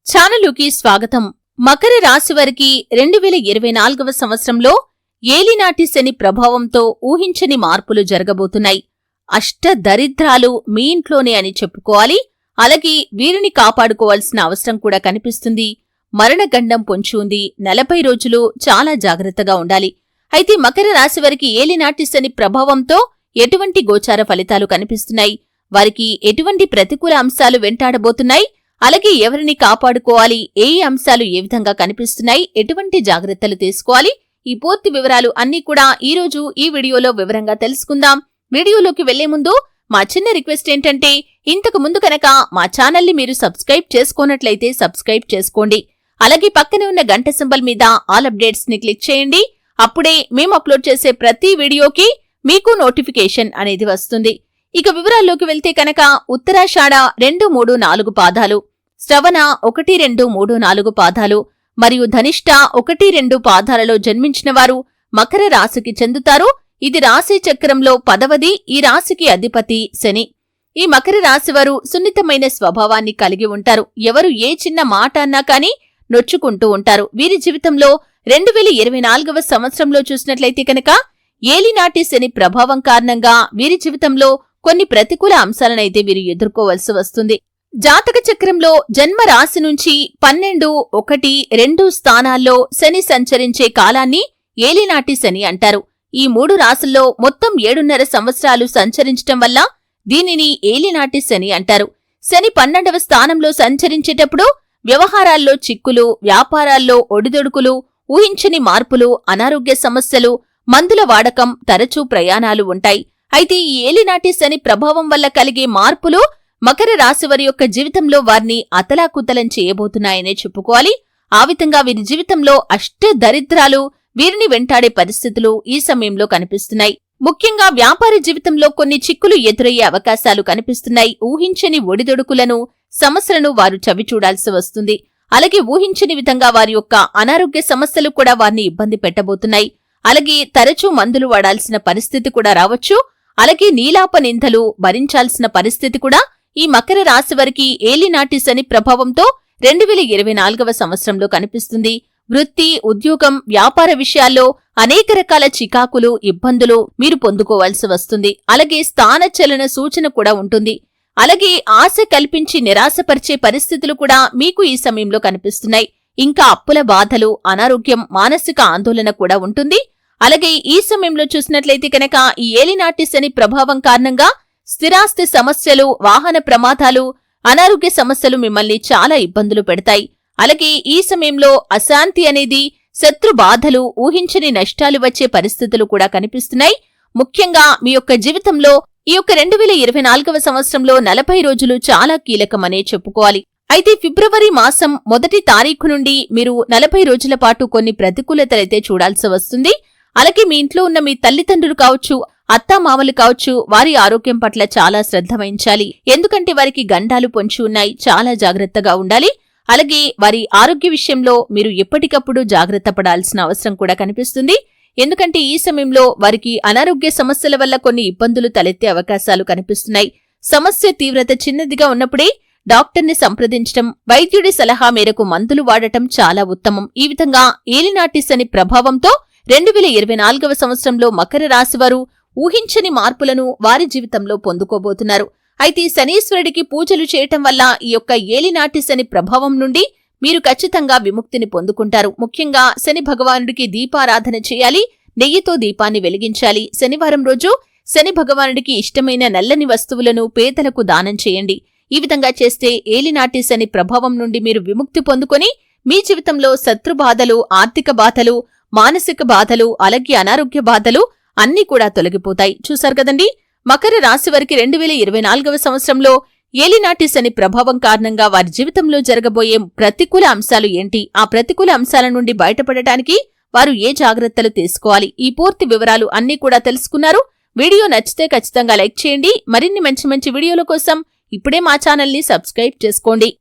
ఛానలుకి స్వాగతం. మకర రాశి వారికి 2024వ సంవత్సరంలో ఏలినాటి శని ప్రభావంతో ఊహించని మార్పులు జరగబోతున్నాయి. అష్ట దరిద్రాలు మీ ఇంట్లోనే అని చెప్పుకోవాలి. అలాగే వీరిని కాపాడుకోవాల్సిన అవసరం కూడా కనిపిస్తుంది. మరణగండం పొంచి ఉంది. 40 రోజులు చాలా జాగ్రత్తగా ఉండాలి. అయితే మకర రాశి వారికి ఏలినాటి శని ప్రభావంతో ఎటువంటి గోచార ఫలితాలు కనిపిస్తున్నాయి, వారికి ఎటువంటి ప్రతికూల అంశాలు వెంటాడబోతున్నాయి, అలాగే ఎవరిని కాపాడుకోవాలి, ఏ అంశాలు ఏ విధంగా కనిపిస్తున్నాయి, ఎటువంటి జాగ్రత్తలు తీసుకోవాలి, ఈ పూర్తి వివరాలు అన్నీ కూడా ఈరోజు ఈ వీడియోలో వివరంగా తెలుసుకుందాం. వీడియోలోకి వెళ్లే ముందు మా చిన్న రిక్వెస్ట్ ఏంటంటే, ఇంతకు ముందు కనుక మా ఛానల్ని మీరు సబ్స్క్రైబ్ చేసుకోనట్లయితే సబ్స్క్రైబ్ చేసుకోండి. అలాగే పక్కనే ఉన్న గంట సింబల్ మీద ఆల్ అప్డేట్స్ ని క్లిక్ చేయండి. అప్పుడే మేము అప్లోడ్ చేసే ప్రతి వీడియోకి మీకు నోటిఫికేషన్ అనేది వస్తుంది. ఇక వివరాల్లోకి వెళ్తే కనుక ఉత్తరాషాఢ 2, 3, 4 పాదాలు, శ్రవణ 1, 2, 3, 4 పాదాలు మరియు ధనిష్ట 1, 2 పాదాలలో జన్మించిన వారు మకర రాశికి చెందుతారు. ఇది రాశి చక్రంలో 10వది. ఈ రాశికి అధిపతి శని. ఈ మకర రాశి వారు సున్నితమైన స్వభావాన్ని కలిగి ఉంటారు. ఎవరు ఏ చిన్న మాట అన్నా కానీ నొచ్చుకుంటూ ఉంటారు. వీరి జీవితంలో 2024వ సంవత్సరంలో చూసినట్లయితే కనుక ఏలినాటి శని ప్రభావం కారణంగా వీరి జీవితంలో కొన్ని ప్రతికూల అంశాలనైతే వీరు ఎదుర్కోవలసి వస్తుంది. జాతక చక్రంలో జన్మ రాశి నుంచి 12, 1, 2 స్థానాల్లో శని సంచరించే కాలాన్ని ఏలినాటి శని అంటారు. ఈ 3 రాశుల్లో మొత్తం 7.5 సంవత్సరాలు సంచరించటం వల్ల దీనిని ఏలినాటి శని అంటారు. శని 12వ స్థానంలో సంచరించేటప్పుడు వ్యవహారాల్లో చిక్కులు, వ్యాపారాల్లో ఒడిదొడుకులు, ఊహించని మార్పులు, అనారోగ్య సమస్యలు, మందుల వాడకం, తరచూ ప్రయాణాలు ఉంటాయి. అయితే ఈ ఏలినాటి శని ప్రభావం వల్ల కలిగే మార్పులు మకర రాశి వారి యొక్క జీవితంలో వారిని అతలాకుతలం చేయబోతున్నాయనే చెప్పుకోవాలి. ఆ విధంగా వీరి జీవితంలో అష్ట దరిద్రాలు వీరిని వెంటాడే పరిస్థితులు ఈ సమయంలో కనిపిస్తున్నాయి. ముఖ్యంగా వ్యాపార జీవితంలో కొన్ని చిక్కులు ఎదురయ్యే అవకాశాలు కనిపిస్తున్నాయి. ఊహించని ఒడిదొడుకులను, సమస్యలను వారు చవిచూడాల్సి వస్తుంది. అలాగే ఊహించని విధంగా వారి యొక్క అనారోగ్య సమస్యలు కూడా వారిని ఇబ్బంది పెట్టబోతున్నాయి. అలాగే తరచూ మందులు వాడాల్సిన పరిస్థితి కూడా రావచ్చు. అలాగే నీలాప నిందలు భరించాల్సిన పరిస్థితి కూడా ఈ మకర రాశి వారికి ఏలినాటి శని ప్రభావంతో 2024వ సంవత్సరంలో కనిపిస్తుంది. వృత్తి, ఉద్యోగం, వ్యాపార విషయాల్లో అనేక రకాల చికాకులు, ఇబ్బందులు మీరు పొందుకోవాల్సి వస్తుంది. అలాగే స్థానచలన సూచన కూడా ఉంటుంది. అలాగే ఆశ కల్పించి నిరాశపరిచే పరిస్థితులు కూడా మీకు ఈ సమయంలో కనిపిస్తున్నాయి. ఇంకా అప్పుల బాధలు, అనారోగ్యం, మానసిక ఆందోళన కూడా ఉంటుంది. అలాగే ఈ సమయంలో చూసినట్లయితే కనుక ఈ ఏలినాటి శని ప్రభావం కారణంగా స్థిరాస్తి సమస్యలు, వాహన ప్రమాదాలు, అనారోగ్య సమస్యలు మిమ్మల్ని చాలా ఇబ్బందులు పెడతాయి. అలాగే ఈ సమయంలో అశాంతి అనేది, శత్రు బాధలు, ఊహించని నష్టాలు వచ్చే పరిస్థితులు కూడా కనిపిస్తున్నాయి. ముఖ్యంగా మీ యొక్క జీవితంలో ఈ యొక్క 2024వ సంవత్సరంలో 40 రోజులు చాలా కీలకమనే చెప్పుకోవాలి. అయితే ఫిబ్రవరి మాసం 1వ తారీఖు నుండి మీరు 40 రోజుల పాటు కొన్ని ప్రతికూలతలైతే చూడాల్సి వస్తుంది. అలాగే మీ ఇంట్లో ఉన్న మీ తల్లిదండ్రులు కావచ్చు, అత్తామామలు కావచ్చు, వారి ఆరోగ్యం పట్ల చాలా శ్రద్ధ వహించాలి. ఎందుకంటే వారికి గండాలు పొంచి ఉన్నాయి. చాలా జాగ్రత్తగా ఉండాలి. అలాగే వారి ఆరోగ్య విషయంలో మీరు ఎప్పటికప్పుడు జాగ్రత్త పడాల్సిన అవసరం కూడా కనిపిస్తుంది. ఎందుకంటే ఈ సమయంలో వారికి అనారోగ్య సమస్యల వల్ల కొన్ని ఇబ్బందులు తలెత్తే అవకాశాలు కనిపిస్తున్నాయి. సమస్య తీవ్రత చిన్నదిగా ఉన్నప్పుడే డాక్టర్ని సంప్రదించడం, వైద్యుడి సలహా మేరకు మందులు వాడటం చాలా ఉత్తమం. ఈ విధంగా ఏలినాటి శని ప్రభావంతో 2024వ సంవత్సరంలో మకర రాశివారు ఊహించని మార్పులను వారి జీవితంలో పొందుకోబోతున్నారు. అయితే శనీశ్వరుడికి పూజలు చేయటం వల్ల ఈ యొక్క ఏలినాటి శని ప్రభావం నుండి మీరు ఖచ్చితంగా విముక్తిని పొందుకుంటారు. ముఖ్యంగా శని భగవానుడికి దీపారాధన చేయాలి. నెయ్యితో దీపాన్ని వెలిగించాలి. శనివారం రోజు శని భగవానుడికి ఇష్టమైన నల్లని వస్తువులను పేదలకు దానం చేయండి. ఈ విధంగా చేస్తే ఏలినాటి శని ప్రభావం నుండి మీరు విముక్తి పొందుకొని మీ జీవితంలో శత్రు బాధలు, ఆర్థిక బాధలు, మానసిక బాధలు, అలాగే అనారోగ్య బాధలు అన్నీ కూడా తొలగిపోతాయి. చూశారు కదండి, మకర రాశి వారికి 2024వ సంవత్సరంలో ఏలినాటి శని ప్రభావం కారణంగా వారి జీవితంలో జరగబోయే ప్రతికూల అంశాలు ఏంటి, ఆ ప్రతికూల అంశాల నుండి బయటపడటానికి వారు ఏ జాగ్రత్తలు తీసుకోవాలి, ఈ పూర్తి వివరాలు అన్నీ కూడా తెలుసుకున్నారు. వీడియో నచ్చితే ఖచ్చితంగా లైక్ చేయండి. మరిన్ని మంచి మంచి వీడియోల కోసం ఇప్పుడే మా ఛానల్ని సబ్స్క్రైబ్ చేసుకోండి.